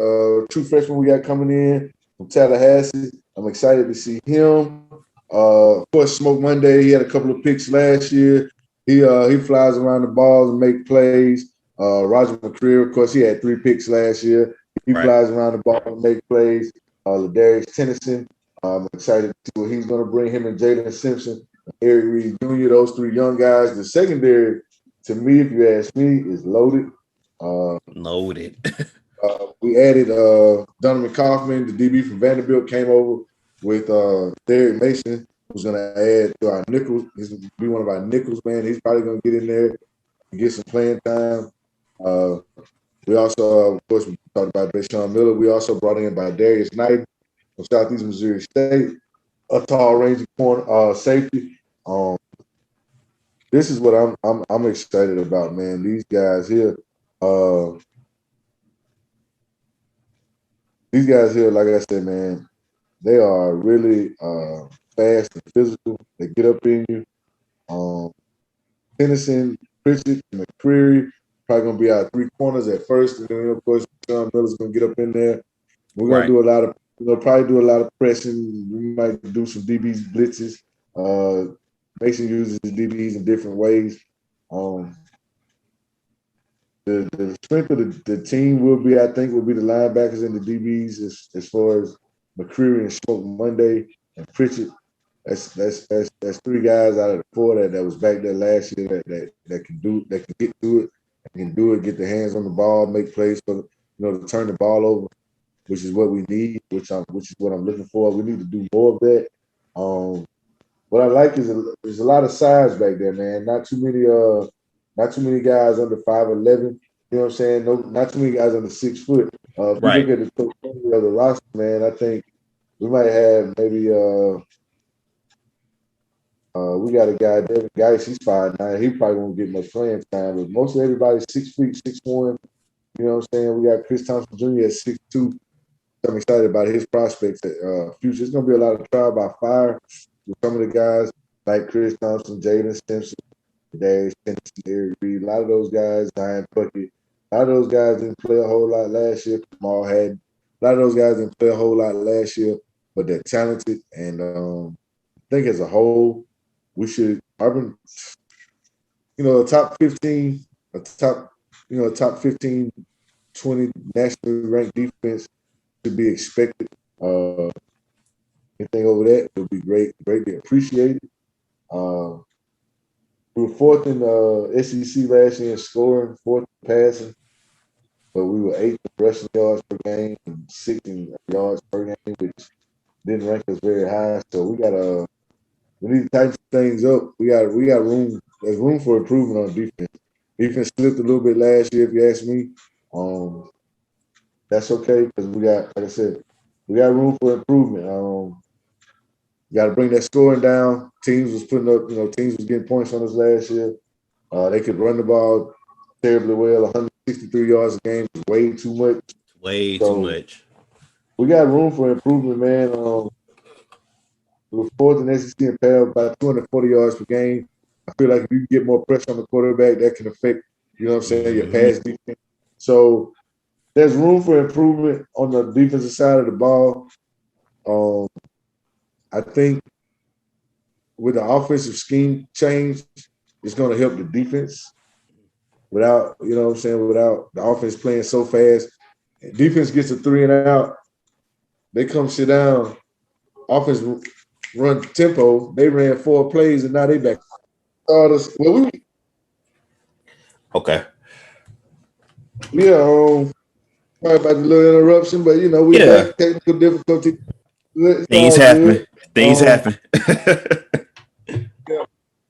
true freshman we got coming in from Tallahassee. I'm excited to see him. Of course, Smoke Monday, he had a couple of picks last year. He flies around the balls and make plays. Roger McCreary, of course, he had 3 picks last year. He flies around the ball and make plays. Ladarius Tennyson, I'm excited to see what he's going to bring, him and Jalen Simpson, Eric Reed Jr., those 3 young guys. The secondary, to me, if you ask me, is loaded. Loaded. We added Donovan Kaufman, the DB from Vanderbilt, came over with Derek Mason, who's going to add to our nickels. He's going to be one of our nickels, man. He's probably going to get in there and get some playing time. We also, of course, we talked about Deshaun Miller. We also brought in by Darius Knight from Southeast Missouri State, a tall, rangy corner safety. This is what I'm excited about, man. These guys here. These guys here, like I said, man, they are really fast and physical. They get up in you. Tennyson, Pritchett, McCreary, probably going to be our 3 corners at first. And then, of course, Sean Miller's going to get up in there. We're going to do a lot of, probably do a lot of pressing. We might do some DBs blitzes. Mason uses his DBs in different ways. The strength of the team will be, I think, will be the linebackers and the DBs as far as McCreary and Smoke Monday and Pritchett. That's 3 guys out of the 4 that was back there last year that can get to it, can do it, get their hands on the ball, make plays for to turn the ball over, which is what we need, which is what I'm looking for. We need to do more of that. What I like is there's a lot of size back there, man. Not too many guys under 5'11". You know what I'm saying? No, not too many guys under 6 foot. If you look at the totality of the roster, man, I think we might have maybe we got a guy, Devin Geis, he's 5'9". He probably won't get much playing time, but most of everybody's 6 feet, 6'1". You know what I'm saying? We got Chris Thompson Jr. at 6'2". I'm excited about his prospects at future. It's gonna be a lot of trial by fire with some of the guys like Chris Thompson, Jalen Simpson, Darius Tennessee, Eric Reed. A lot of those guys, Ryan Puckett. A lot of those guys didn't play a whole lot last year. Kamal had a lot of those guys didn't play a whole lot last year, but they're talented. And I think as a whole, we should a top 15, top 15, 20 nationally ranked defense should be expected. Anything over that would be greatly appreciated. We were 4th in SEC last year in scoring, 4th in passing, but we were 8th in rushing yards per game and 6th in yards per game, which didn't rank us very high. So we need to tighten things up. We got room. There's room for improvement on defense. Defense slipped a little bit last year, if you ask me. That's okay because we got, like I said, we got room for improvement. You got to bring that scoring down. Teams was getting points on us last year. They could run the ball terribly well. 163 yards a game is way too much. Too much. We got room for improvement, man. We're 4th in SEC in pass, about 240 yards per game. I feel like if you get more pressure on the quarterback, that can affect, your pass defense. So there's room for improvement on the defensive side of the ball. I think with the offensive scheme change, it's going to help the defense without the offense playing so fast. Defense gets a 3 and out. They come sit down. Offense run tempo. They ran 4 plays, and now they back. Okay. Yeah, sorry about the little interruption, but we got technical difficulty. Things happen. Yeah.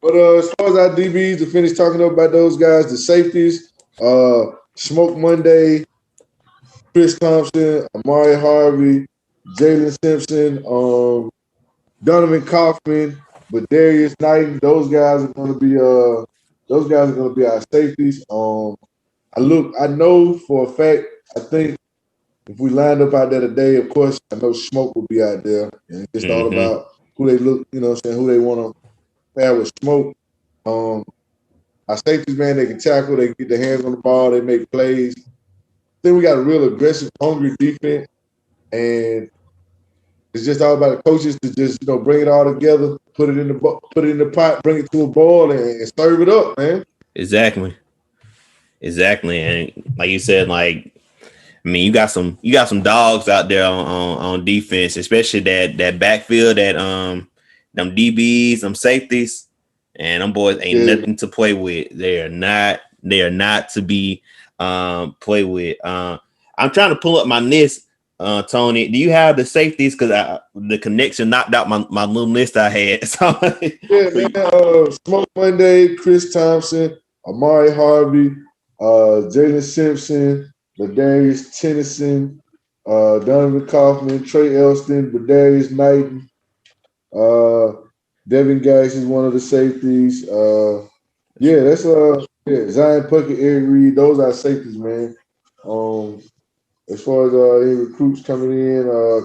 But as far as our DBs, to finish talking about those guys, the safeties, Smoke Monday, Chris Thompson, Amari Harvey, Jalen Simpson, Donovan Kaufman, but Darius Knight, those guys are going to be our safeties. I know for a fact, I think if we lined up out there today, of course, I know Smoke will be out there. And it's all about who they look, who they want to pair with Smoke. Our safeties, man, they can tackle, they can get their hands on the ball, they make plays. Then we got a real aggressive, hungry defense, and it's just all about the coaches to just bring it all together, put it in the pot, bring it to a boil, and serve it up, man. Exactly, and like you said, like I mean, you got some dogs out there on defense, especially that backfield, that them DBs, them safeties, and them boys ain't nothing to play with. They are not to be play with. I'm trying to pull up my list. Tony, do you have the safeties? Because the connection knocked out my little list I had. So yeah, man. Smoke Monday, Chris Thompson, Amari Harvey, Jalen Simpson, Ladarius Tennyson, Donovan Kaufman, Trey Elston, Badarius Knighton, Devin Gash is one of the safeties. That's Zion Puckett, Eric Reed. Those are safeties, man. As far as any recruits coming in,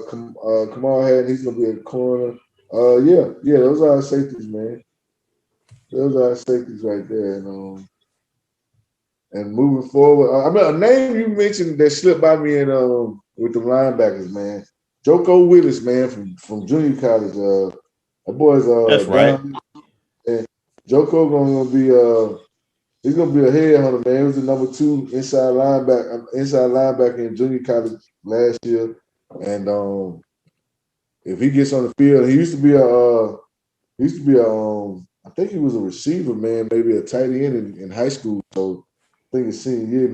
Kamal Hatton, he's gonna be in the corner. Those are our safeties, man. Those are our safeties right there, and moving forward, a name you mentioned that slipped by me with the linebackers, man. Joko Willis, man, from junior college. That boy's that's right. And Joko gonna be he's gonna be a headhunter, man. He was the number 2 inside linebacker in junior college last year. And if he gets on the field, he used to be I think he was a receiver, man, maybe a tight end in high school. So I think his senior year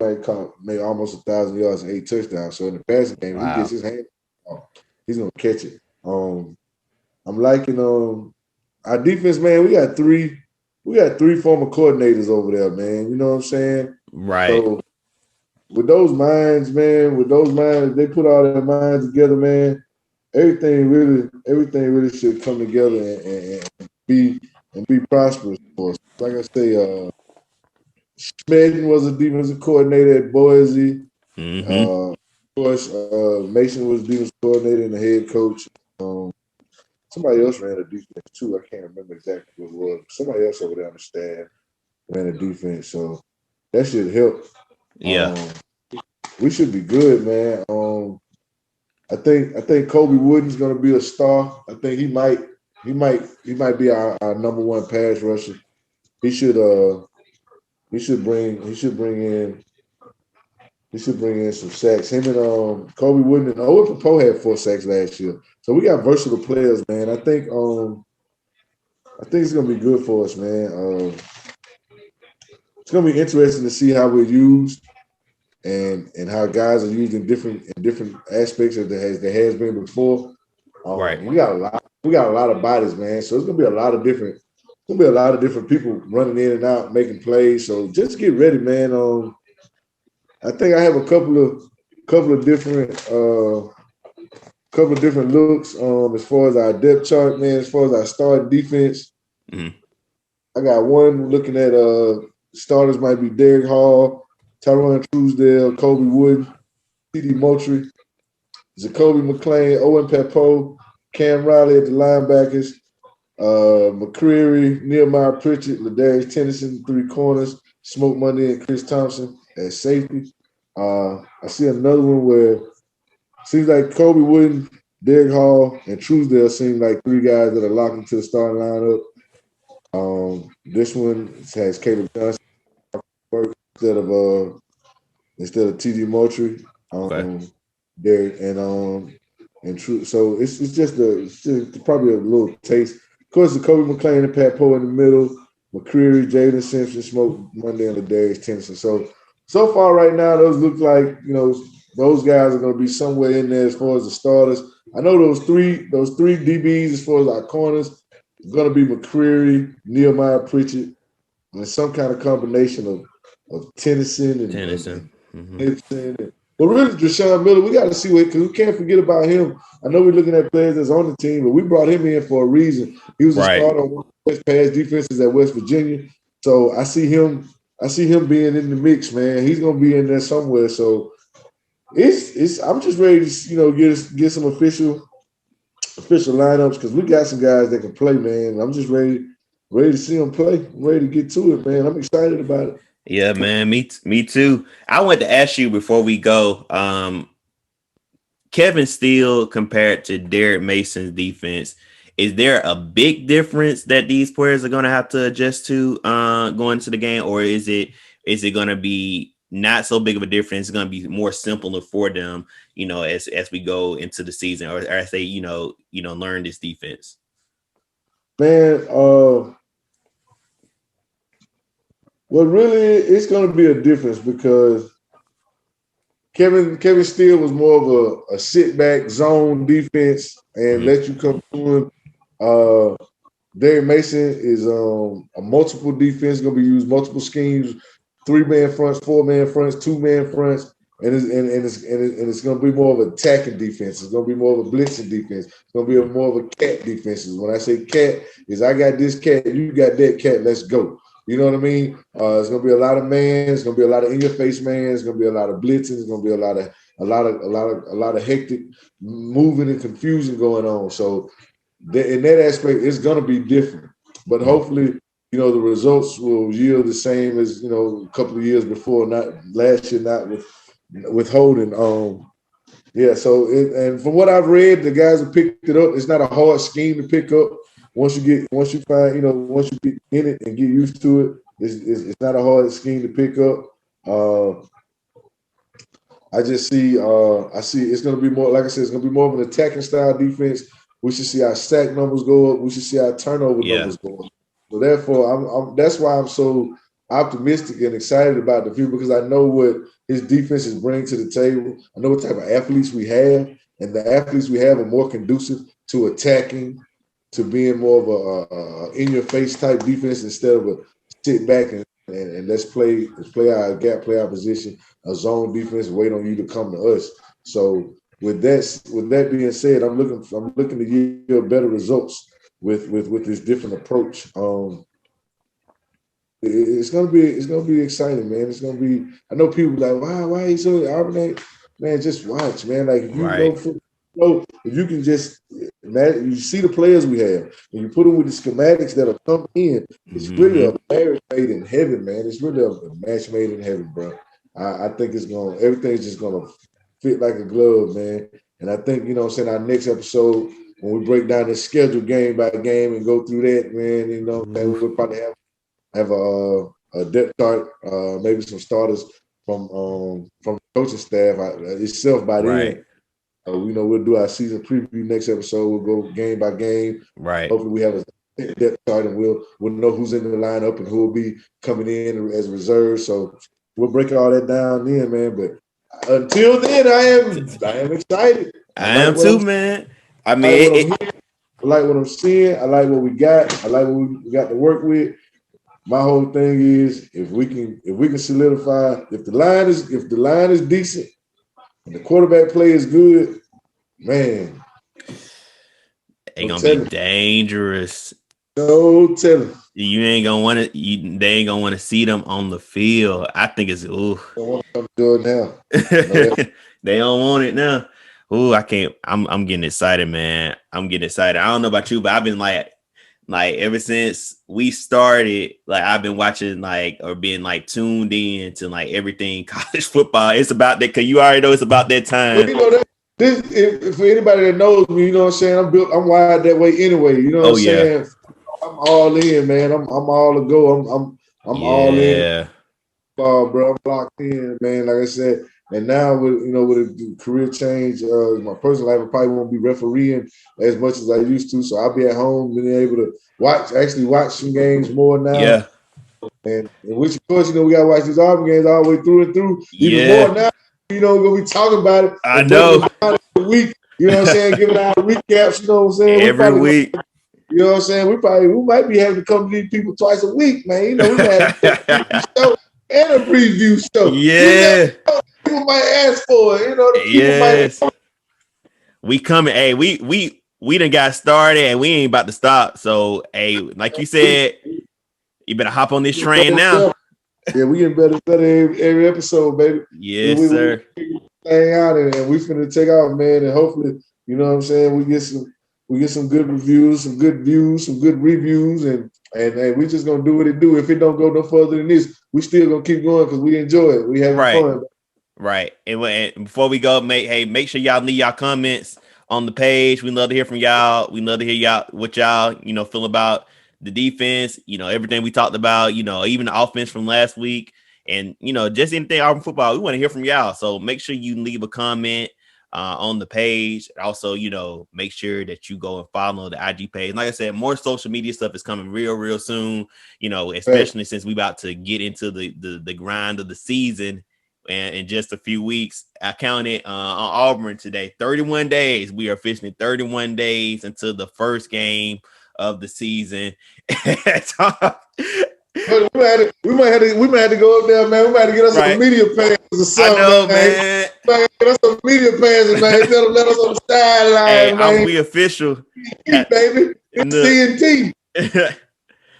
made almost 1,000 yards and 8 touchdowns. So in the passing game, He gets his hand off, he's gonna catch it. I'm liking our defense, man. We got three former coordinators over there, man. You know what I'm saying? Right. So with those minds, they put all their minds together, man. Everything really should come together and be prosperous for us. Like I say, Schmedden was a defensive coordinator at Boise. Mm-hmm. Of course, Mason was defensive coordinator and the head coach. Somebody else ran a defense too. I can't remember exactly what it was. Somebody else over there on the staff ran a defense, so that should help. Yeah, we should be good, man. I think Kobe Wooden's going to be a star. I think he might be our number 1 pass rusher. He should bring in some sacks. Him and Kobe Wooden and Owen Poe had 4 sacks last year. So we got versatile players, man. I think it's gonna be good for us, man. It's gonna be interesting to see how we're used and how guys are used in different aspects as there has been before. Right. We got a lot of bodies, man. So it's gonna be a lot of different people running in and out, making plays. So just get ready, man. I think I have a couple of different looks as far as our depth chart, man. As far as our starting defense, I got one looking at starters might be Derek Hall, Tyron Truesdale, Kobe Wooden, T.D. Moultrie, Jacoby McClain, Owen Papo, Cam Riley at the linebackers, McCreary, Nehemiah Pritchett, Ladarius Tennyson, 3 corners, Smoke Monday and Chris Thompson at safety. I see another one where seems like Kobe Wooden, Derek Hall, and Truesdale seem like 3 guys that are locked into the starting lineup. This one has Caleb Johnson instead of T.D. Moultrie. Derek and True. So it's just probably a little taste. Of course, the Kobe McClain and Pat Poe in the middle, McCreary, Jaden Simpson, Smoke Monday, and Ladarius Tennyson. So far right now, those look like those guys are going to be somewhere in there as far as the starters. I know those three DBs as far as our corners are going to be McCreary, Nehemiah Pritchett, and some kind of combination of Tennyson and Gibson. But really, Deshaun Miller, we got to see because we can't forget about him. I know we're looking at players that's on the team, but we brought him in for a reason. He was a starter on one of the best pass defenses at West Virginia. So I see him being in the mix, man. He's gonna be in there somewhere. So I'm just ready to get some official lineups because we got some guys that can play, man. I'm just ready ready to see them play. I'm ready to get to it, man. I'm excited about it. Yeah, man. Me too. I wanted to ask you before we go. Kevin Steele compared to Derek Mason's defense. Is there a big difference that these players are going to have to adjust to going into the game, or is it going to be not so big of a difference? It's going to be more simpler for them, as we go into the season, or as they, learn this defense. Man, well, really, it's going to be a difference because Kevin Steele was more of a sit back zone defense and let you come through him. Derek Mason is a multiple defense, going to be used multiple schemes, 3-man fronts, 4-man fronts, 2-man fronts, and it's going to be more of an attacking defense. It's going to be more of a blitzing defense. It's going to be more of a cat defense. When I say cat, is I got this cat, you got that cat, let's go. You know what I mean? It's gonna be a lot of man. It's gonna be a lot of in-your-face man. It's gonna be a lot of blitzing. It's gonna be a lot of hectic moving and confusion going on. So in that aspect, it's gonna be different. But hopefully, the results will yield the same as a couple of years before. Not last year, not with Holden. Yeah. So and from what I've read, the guys have picked it up. It's not a hard scheme to pick up. Once you get in it and get used to it, it's not a hard scheme to pick up. I see it's going to be more, like I said, it's going to be more of an attacking style defense. We should see our sack numbers go up. We should see our turnover numbers go up. So therefore, that's why I'm so optimistic and excited about the future, because I know what his defense is bringing to the table. I know what type of athletes we have, and the athletes we have are more conducive to attacking, to being more of a in-your-face type defense instead of a sit back and let's play our gap, play our position, a zone defense, wait on you to come to us. So with that being said, I'm looking to yield better results with this different approach. It's gonna be exciting, man. It's gonna be. I know people like, why he so Auburn? Man, just watch, man. Like if you know football. So if you can just imagine, you see the players we have, and you put them with the schematics that are coming in, it's really a marriage made in heaven, man. It's really a match made in heaven, bro. I think everything's just gonna fit like a glove, man. And I think, our next episode, when we break down the schedule game by game and go through that, man, we'll probably have a depth chart, maybe some starters from the coaching staff itself by then. We'll do our season preview next episode. We'll go game by game. Right. Hopefully we have a depth chart and we'll know who's in the lineup and who will be coming in as reserves. So we'll break all that down then, man. But until then, I am excited. I am too, man. I mean, I like what I'm seeing. I like what we got. I like what we got to work with. My whole thing is if we can solidify, if the line is decent, and the quarterback play is good, man. Ain't gonna be dangerous. No telling. You ain't gonna want to. They ain't gonna want to see them on the field. I think it's ooh. They want to come do it now. They don't want it now. Ooh, I can't. I'm getting excited, man. I'm getting excited. I don't know about you, but I've been like ever since we started, like I've been watching or being tuned in to everything college football. It's about that, because you already know it's about that time. Well, if for anybody that knows me, you know what I'm saying, I'm wired that way anyway. You know what I'm saying? I'm all in, man. I'm all to go. I'm all in. Bro, I'm locked in, man. Like I said, and now with a career change, my personal life, I probably won't be refereeing as much as I used to. So I'll be at home, being able to watch some games more now. Yeah. And which, of course, we gotta watch these Auburn games all the way through and through. Even more now. We're gonna be talking about it. I know. Week, you know what I'm saying? Giving out recaps, you know what I'm saying? Every week. You know what I'm saying? We might be having to come to these people twice a week, man. We had a show and a preview show. Yeah. People might ask for it, Yes. We coming. Hey, we done got started and we ain't about to stop. So, hey, like you said, you better hop on this train now. Yeah, we get better every episode, baby. Yes, sir. Hang out and we finna take off, man. And hopefully, you know what I'm saying, we we get some good reviews, some good views, some good reviews, and we just gonna do what it do. If it don't go no further than this, we still gonna keep going because we enjoy it. We having fun. Right. And before we go, make sure y'all leave y'all comments on the page. We love to hear from y'all. We love to hear y'all what y'all, feel about the defense, everything we talked about, even the offense from last week. And, just anything Auburn football, we want to hear from y'all. So make sure you leave a comment on the page. Also, make sure that you go and follow the IG page. Like I said, more social media stuff is coming real soon, especially since we about to get into the grind of the season. And in just a few weeks, I counted on Auburn today, 31 days. We are officially 31 days until the first game of the season. We might have to go up there, man. We might have to get us some media passes or something. I know, man. Get us some media passes, man. Tell them let us on the sideline, man. We official, baby. CNT.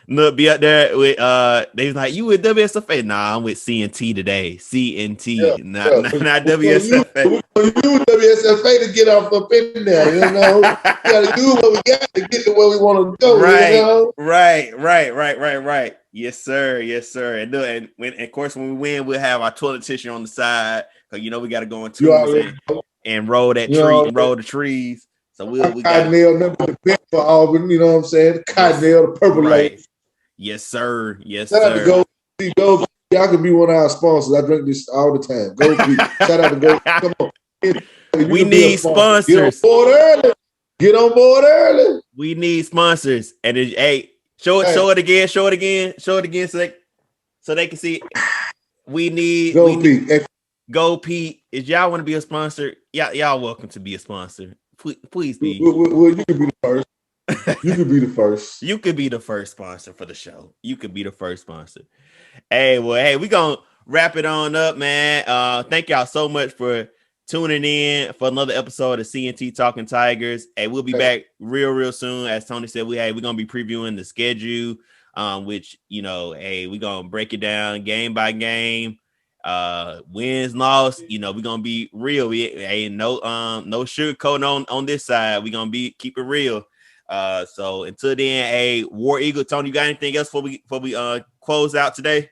Look, be up there with they was like, you with WSFA? Nah, I'm with CNT today. CNT, not WSFA. We're gonna use WSFA to get off up in there, We gotta do what we got to get to where we want to go. Right. Yes, sir. And of course, when we win, we'll have our toilet tissue on the side because we got to go into and roll that tree, roll the trees. So we got Cottonelle, number the best for Auburn. You know what I'm saying? Cottonelle, the purple light. Yes, sir. Shout out to Go. Y'all can be one of our sponsors. I drink this all the time. Go Pete. Shout out to Go. Come on. We need sponsors. Get on board early. We need sponsors. And show it again so they can see it. We need Pete. Go Pete. If y'all want to be a sponsor, y'all welcome to be a sponsor. Please be. Well, you can be the first. You could be the first. You could be the first sponsor for the show. You could be the first sponsor. Hey, we're going to wrap it on up, man. Thank y'all so much for tuning in for another episode of CNT Talking Tigers. Hey, we'll be back real soon. As Tony said, we're going to be previewing the schedule, which, we're going to break it down game by game. Wins, loss, we're going to be real. No sugarcoating on this side. We're going to keep it real. So until then, War Eagle, Tony, you got anything else before we close out today?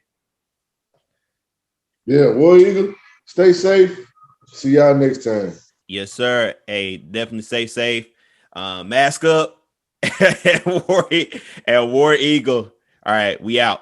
Yeah, War Eagle, stay safe. See y'all next time. Yes, sir. Definitely stay safe. Mask up and War Eagle. All right, we out.